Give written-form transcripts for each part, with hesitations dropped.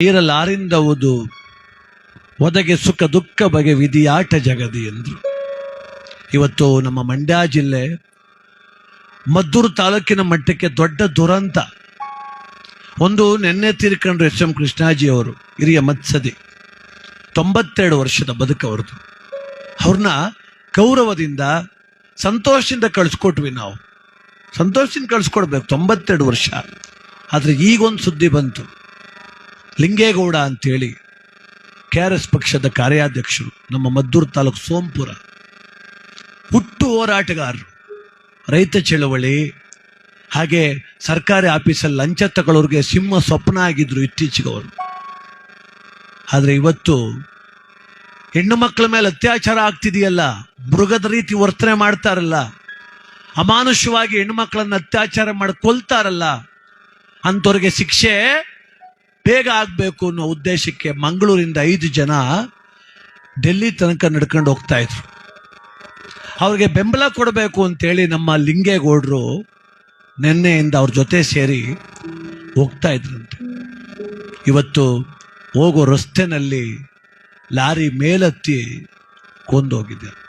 ನೀರಲಾರಿಂದವುದು ಒದಗೆ ಸುಖ ದುಃಖ ಬಗೆ ವಿಧಿಯಾಟ ಜಗದಿ ಎಂದರು. ಇವತ್ತು ನಮ್ಮ ಮಂಡ್ಯ ಜಿಲ್ಲೆ ಮದ್ದೂರು ತಾಲೂಕಿನ ಮಟ್ಟಕ್ಕೆ ದೊಡ್ಡ ದುರಂತ. ಒಂದು ನೆನ್ನೆ ತೀರ್ಕೊಂಡ್ರು ಎಸ್ ಎಂ ಕೃಷ್ಣಾಜಿ ಅವರು, ಹಿರಿಯ ಮತ್ಸದಿ, 92 ವರ್ಷದ ಬದುಕವ್ರದ್ದು. ಅವ್ರನ್ನ ಗೌರವದಿಂದ ಸಂತೋಷದಿಂದ ಕಳಿಸ್ಕೊಟ್ವಿ ನಾವು. ಸಂತೋಷದಿಂದ ಕಳಿಸ್ಕೊಡ್ಬೇಕು, 92 ವರ್ಷ. ಆದರೆ ಈಗೊಂದು ಸುದ್ದಿ ಬಂತು. ಲಿಂಗೇಗೌಡ ಅಂತೇಳಿ KRS ಪಕ್ಷದ ಕಾರ್ಯಾಧ್ಯಕ್ಷರು, ನಮ್ಮ ಮದ್ದೂರು ತಾಲೂಕು ಸೋಂಪುರ, ಹುಟ್ಟು ಹೋರಾಟಗಾರರು, ರೈತ ಚಳವಳಿ ಹಾಗೆ ಸರ್ಕಾರಿ ಆಫೀಸಲ್ಲಿ ಲಂಚ ತಗೊಳ್ಳೋರಿಗೆ ಸಿಂಹ ಸ್ವಪ್ನ ಆಗಿದ್ರು ಇತ್ತೀಚೆಗೆ ಅವರು. ಆದರೆ ಇವತ್ತು ಹೆಣ್ಣು ಮಕ್ಕಳ ಮೇಲೆ ಅತ್ಯಾಚಾರ ಆಗ್ತಿದೆಯಲ್ಲ, ಮೃಗದ ರೀತಿ ವರ್ತನೆ ಮಾಡ್ತಾರಲ್ಲ, ಅಮಾನುಷವಾಗಿ ಹೆಣ್ಣು ಮಕ್ಕಳನ್ನು ಅತ್ಯಾಚಾರ ಮಾಡಿ ಕೊಲ್ತಾರಲ್ಲ, ಅಂಥವ್ರಿಗೆ ಶಿಕ್ಷೆ ಬೇಗ ಆಗಬೇಕು ಅನ್ನೋ ಉದ್ದೇಶಕ್ಕೆ ಮಂಗಳೂರಿಂದ 5 ಜನ ಡೆಲ್ಲಿ ತನಕ ನಡ್ಕೊಂಡು ಹೋಗ್ತಾ ಇದ್ರು. ಅವ್ರಿಗೆ ಬೆಂಬಲ ಕೊಡಬೇಕು ಅಂತೇಳಿ ನಮ್ಮ ಲಿಂಗೇಗೌಡರು ನಿನ್ನೆಯಿಂದ ಅವ್ರ ಜೊತೆ ಸೇರಿ ಹೋಗ್ತಾ ಇದ್ರಂತೆ. ಇವತ್ತು ಹೋಗೋ ರಸ್ತೆನಲ್ಲಿ ಲಾರಿ ಮೇಲತ್ತಿ ಕೊಂದೋಗಿದ್ದಾರೆ,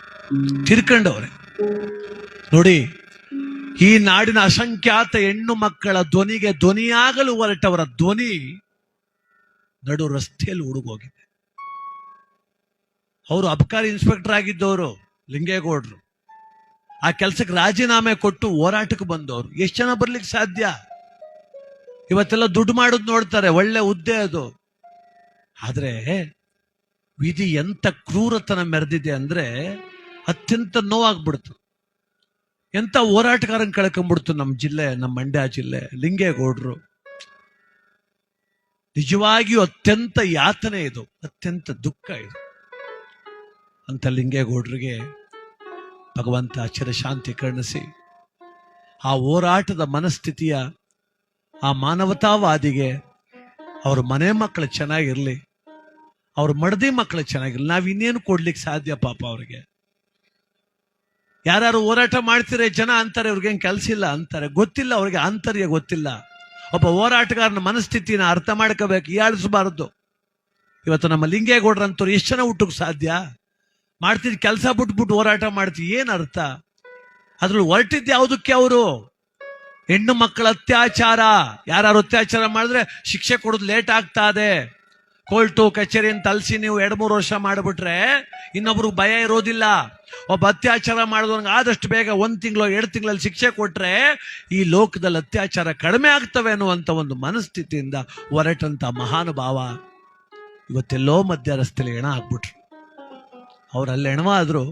ತಿರ್ಕೊಂಡವ್ರೆ. ನೋಡಿ, ಈ ನಾಡಿನ ಅಸಂಖ್ಯಾತ ಹೆಣ್ಣು ಮಕ್ಕಳ ಧ್ವನಿಗೆ ಧ್ವನಿಯಾಗಲು ಹೊರಟವರ ಧ್ವನಿ ನಡು ರಸ್ತೆಯಲ್ಲಿ ಹುಡುಗೋಗಿದೆ. ಅವರು ಅಬಕಾರಿ ಇನ್ಸ್ಪೆಕ್ಟರ್ ಆಗಿದ್ದವರು ಲಿಂಗೇಗೌಡರು. ಆ ಕೆಲಸಕ್ಕೆ ರಾಜೀನಾಮೆ ಕೊಟ್ಟು ಹೋರಾಟಕ್ಕೆ ಬಂದವರು. ಎಷ್ಟು ಜನ ಬರ್ಲಿಕ್ಕೆ ಸಾಧ್ಯ? ಇವತ್ತೆಲ್ಲ ದುಡ್ಡು ಮಾಡೋದು ನೋಡ್ತಾರೆ, ಒಳ್ಳೆ ಹುದ್ದೆ ಅದು. ಆದ್ರೆ ವಿಧಿ ಎಂತ ಕ್ರೂರತನ ಮೆರೆದಿದೆ ಅಂದ್ರೆ ಅತ್ಯಂತ ನೋವಾಗ್ಬಿಡ್ತು. ಎಂತ ಹೋರಾಟಗಾರನ್ ಕಳ್ಕೊಂಡ್ಬಿಡ್ತು ನಮ್ಮ ಜಿಲ್ಲೆ, ನಮ್ಮ ಮಂಡ್ಯ ಜಿಲ್ಲೆ. ಲಿಂಗೇಗೌಡರು ನಿಜವಾಗಿಯೂ ಅತ್ಯಂತ ಯಾತನೆ ಇದು, ಅತ್ಯಂತ ದುಃಖ ಇದು. ಅಂತ ಲಿಂಗೇಗೌಡರಿಗೆ ಭಗವಂತ ಚಿರಶಾಂತಿ ಕರುಣಿಸಿ, ಆ ಹೋರಾಟದ ಮನಸ್ಥಿತಿಯ ಆ ಮಾನವತಾವಾದಿಗೆ ಅವ್ರ ಮನೆ ಮಕ್ಕಳು ಚೆನ್ನಾಗಿರ್ಲಿ, ಅವ್ರ ಮಡದಿ ಮಕ್ಕಳು ಚೆನ್ನಾಗಿರ್ಲಿ. ನಾವ್ ಇನ್ನೇನು ಕೊಡ್ಲಿಕ್ಕೆ ಸಾಧ್ಯ ಪಾಪ ಅವ್ರಿಗೆ. ಯಾರು ಹೋರಾಟ ಮಾಡ್ತಿರೋ ಜನ ಅಂತಾರೆ ಅವ್ರಿಗೇನು ಕೆಲಸ ಇಲ್ಲ ಅಂತಾರೆ, ಗೊತ್ತಿಲ್ಲ ಅವ್ರಿಗೆ ಆಂತರ್ಯ ಗೊತ್ತಿಲ್ಲ. ಒಬ್ಬ ಹೋರಾಟಗಾರನ ಮನಸ್ಥಿತಿನ ಅರ್ಥ ಮಾಡ್ಕೋಬೇಕು, ಹೀಯಾಳಿಸಬಾರದು. ಇವತ್ತು ನಮ್ಮ ಲಿಂಗೇಗೌಡರಂತವ್ರು ಎಷ್ಟು ಜನ ಹುಟ್ಟಕ್ಕೆ ಸಾಧ್ಯ? ಮಾಡ್ತಿದ್ ಕೆಲಸ ಬಿಟ್ಬಿಟ್ಟು ಹೋರಾಟ ಮಾಡ್ತೀವಿ, ಏನ್ ಅರ್ಥ? ಅದ್ರಲ್ಲಿ ಹೊರಟಿದ್ದು ಯಾವುದಕ್ಕೆ? ಅವರು ಹೆಣ್ಣು ಮಕ್ಕಳ ಅತ್ಯಾಚಾರ, ಯಾರು ಅತ್ಯಾಚಾರ ಮಾಡಿದ್ರೆ ಶಿಕ್ಷೆ ಕೊಡೋದು ಲೇಟ್ ಆಗ್ತಾ ಇದೆ. ಕೋರ್ಟು ಕಚೇರಿ ಅಂತ ಅಲ್ಸಿ ನೀವು 2-3 ವರ್ಷ ಮಾಡಿಬಿಟ್ರೆ ಇನ್ನೊಬ್ರಿಗೆ ಭಯ ಇರೋದಿಲ್ಲ. ಒಬ್ಬ ಅತ್ಯಾಚಾರ ಮಾಡಿದವನಿಗೆ ಆದಷ್ಟು ಬೇಗ 1 ತಿಂಗಳು 2 ತಿಂಗಳಲ್ಲಿ ಶಿಕ್ಷೆ ಕೊಟ್ರೆ ಈ ಲೋಕದಲ್ಲಿ ಅತ್ಯಾಚಾರ ಕಡಿಮೆ ಆಗ್ತವೆ ಅನ್ನುವಂಥ ಒಂದು ಮನಸ್ಥಿತಿಯಿಂದ ಹೊರಟಂತ ಮಹಾನುಭಾವ ಇವತ್ತೆಲ್ಲೋ ಮಧ್ಯ ರಸ್ತೆಯಲ್ಲಿ ಹೆಣ ಆಗ್ಬಿಟ್ರು. ಅವರಲ್ಲಿ ಹೆಣವಾದ್ರು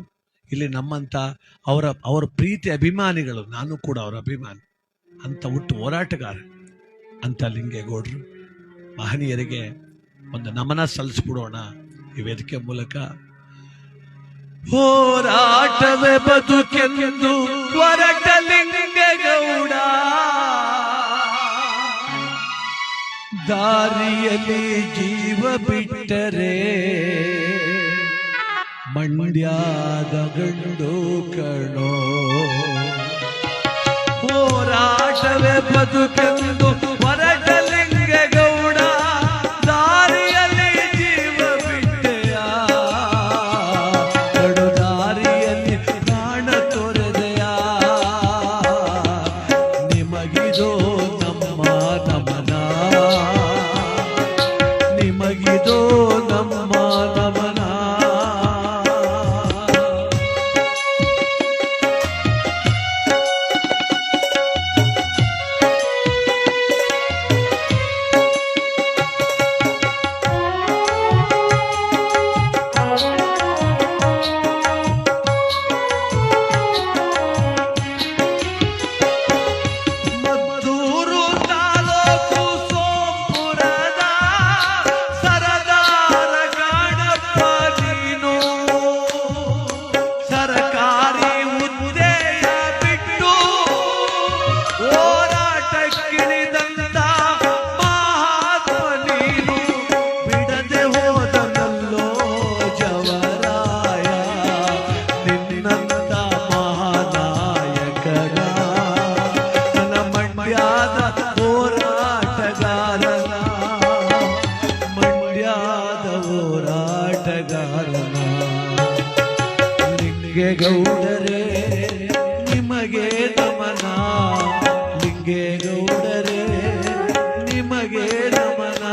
ಇಲ್ಲಿ ನಮ್ಮಂತ ಅವರ ಪ್ರೀತಿ ಅಭಿಮಾನಿಗಳು, ನಾನು ಕೂಡ ಅವರ ಅಭಿಮಾನಿ, ಅಂತ ಹುಟ್ಟು ಹೋರಾಟಗಾರ ಅಂತ ಲಿಂಗೇಗೌಡರು ಮಹನೀಯರಿಗೆ ಒಂದು ನಮನ ಸಲ್ಲಿಸ್ಬಿಡೋಣ ಈ ವೇದಿಕೆ ಮೂಲಕ. ಹೋರಾಟವೇ ಬದುಕೆಂದು ಹೊರಟ ಲಿಂಗೇಗೌಡ, ದಾರಿಯಲ್ಲಿ ಜೀವ ಬಿಟ್ಟರೆ ಮಂಡ್ಯದ ಗಂಡು ಕಣೋ. ಹೋರಾಟವೇ ಬದುಕೆಂದು ಹೊರಟ ಲಿಂಗೇಗೌಡ, ದಾರಿಯಲ್ಲಿ ಜೀವ ಬಿಟ್ಟೆಯ, ಕಡು ದಾರಿಯಲ್ಲಿ ಪ್ರಾಣ ತೊರೆದೆಯ. ನಿಮಗಿದೋ ನಮ್ಮ ನಮನ, ನಿಮಗಿದೋ ನಮ್ಮ ನಮನ. ಮದ್ದೂರು ತಾಲೂಕು ಸೋಂಪುರದ ಸರದಾರ ಲಿಂಗೇಗೌಡರೇ ನಿಮಗೆ ನಮನ, ಲಿಂಗೇಗೌಡರೇ ನಿಮಗೆ ನಮನ.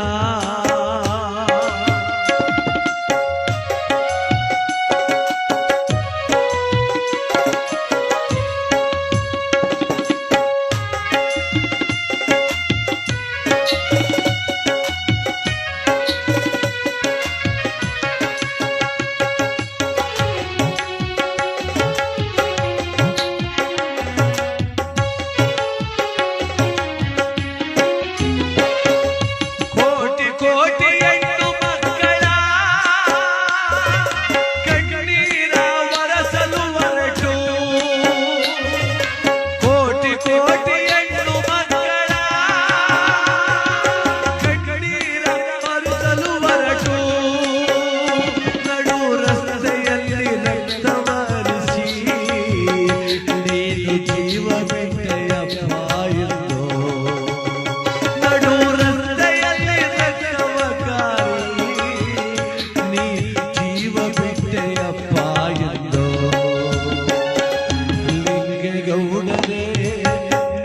ಲಿಂಗೇಗೌಡರೇ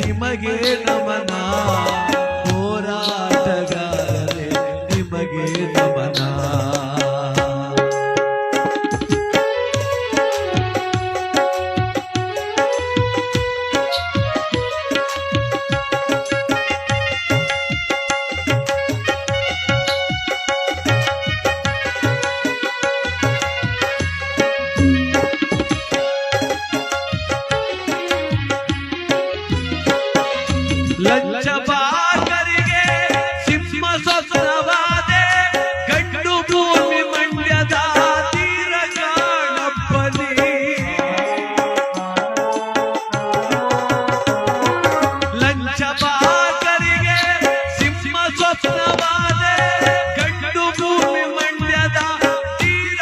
ನಿಮಗೆ ನಮನ, ಹೋರಾಟಗಾರರೇ ನಿಮಗೆ ನಮನ. ಲಂಚಬಾಕರಿಗೆ ಸಿಂಹ ಸ್ವಪ್ನವಾದೆ, ಗಂಡು ಭೂಮಿ ಮಂಡ್ಯದ ತೀರ ಕಾಣಪ್ಪಲಿ. ಲಂಚಬಾಕರಿಗೆ ಸಿಂಹ ಸ್ವಪ್ನವಾದೆ, ಗಂಡು ಭೂಮಿ ಮಂಡ್ಯದ ತೀರ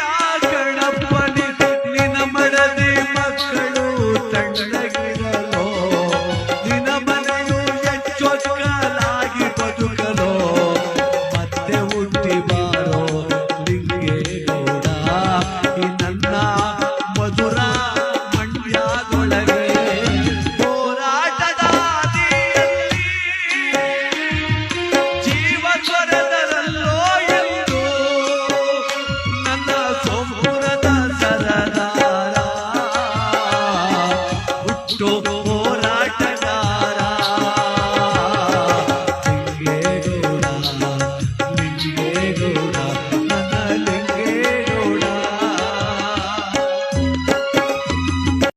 ಕಣಪ್ಪಲಿ. ನಿನ್ನ ಮಡದಿ ಮಕ್ಕಳು ತಣ್ಣಗಿರಲು, ನಿನ್ನ ಮನೆಯು ಚೊಕ್ಕಲಾಗಿ ಬದುಕಲು, ಮತ್ತೆ ಹುಟ್ಟಿ ಬಾ